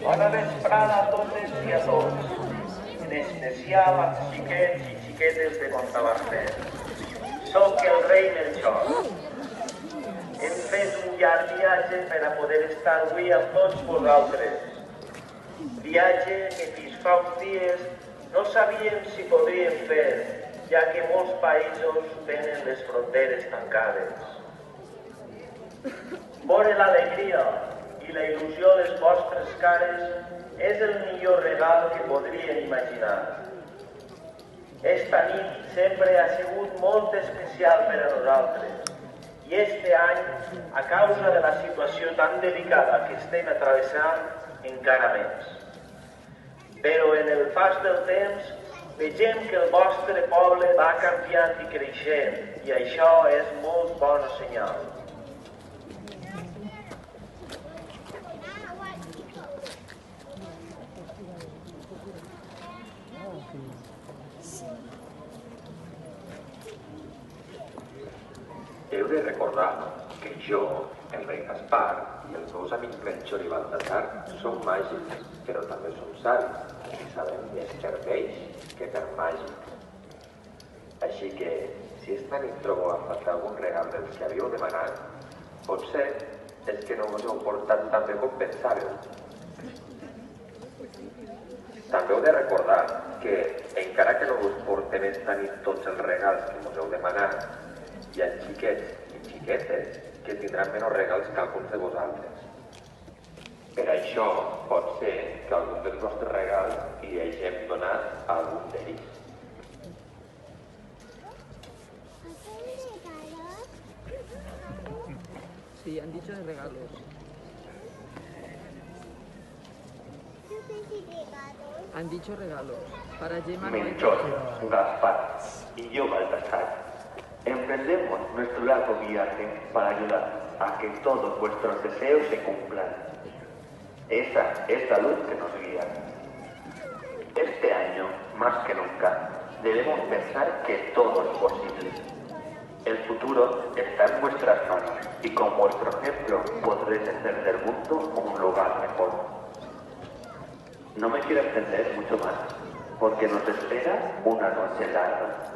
Bona vesprada a totes i a tots, en especial als xiquets i xiquetes de Montaverner. Soc el rei Melchor. Hem fet un llarg viatge per a poder estar avui amb tots vosaltres. Viatge que fins fa uns dies no sabíem si podríem fer, ja que molts països tenen les fronteres tancades. Veure l'alegria i la il·lusió de les vostres cares és el millor regal que podríem imaginar. Esta nit sempre ha sigut molt especial per a nosaltres i este any, a causa de la situació tan delicada que estem travessant, encara més. Però en el pas del temps vegem que el vostre poble va canviant i creixent i això és molt bon senyal. Heu de recordar que jo, el rei Gaspar i els meus amics Melchor i Baltasar som màgics, però també som savis i sabem més per peix que per màgics. Així que, si esta nit trobeu a faltar algun regal dels que havíeu demanat, potser és que no us heu portat tan bé com pensàveu. També heu de recordar que, encara que no us portem esta nit tots els regals que us heu demanat, hi ha xiquets i xiquetes que tindran menys regals que alguns de vosaltres. Per això pot ser que algun dels vostres regals hi hagem donat a algun d'ells. Sí, han dicho de regalos. Han dicho regalos. Para Gemma no hay Melchor, Gaspar y yo, Baltasar, emprendemos nuestro largo viaje para ayudar a que todos vuestros deseos se cumplan. Esa es la luz que nos guía. Este año, más que nunca, debemos pensar que todo es posible. El futuro está en vuestras manos y con vuestro ejemplo podréis hacer del mundo un lugar mejor. No me quiero extender mucho más, porque nos espera una noche larga.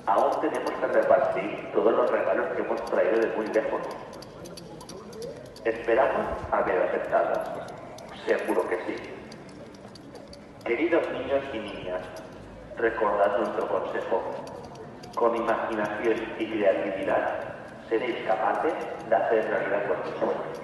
Aún tenemos que repartir todos los regalos que hemos traído de muy lejos. Esperamos haber aceptado. Seguro que sí. Queridos niños y niñas, recordad nuestro consejo. Con imaginación y creatividad seréis capaces de hacer realidad vuestros sueños.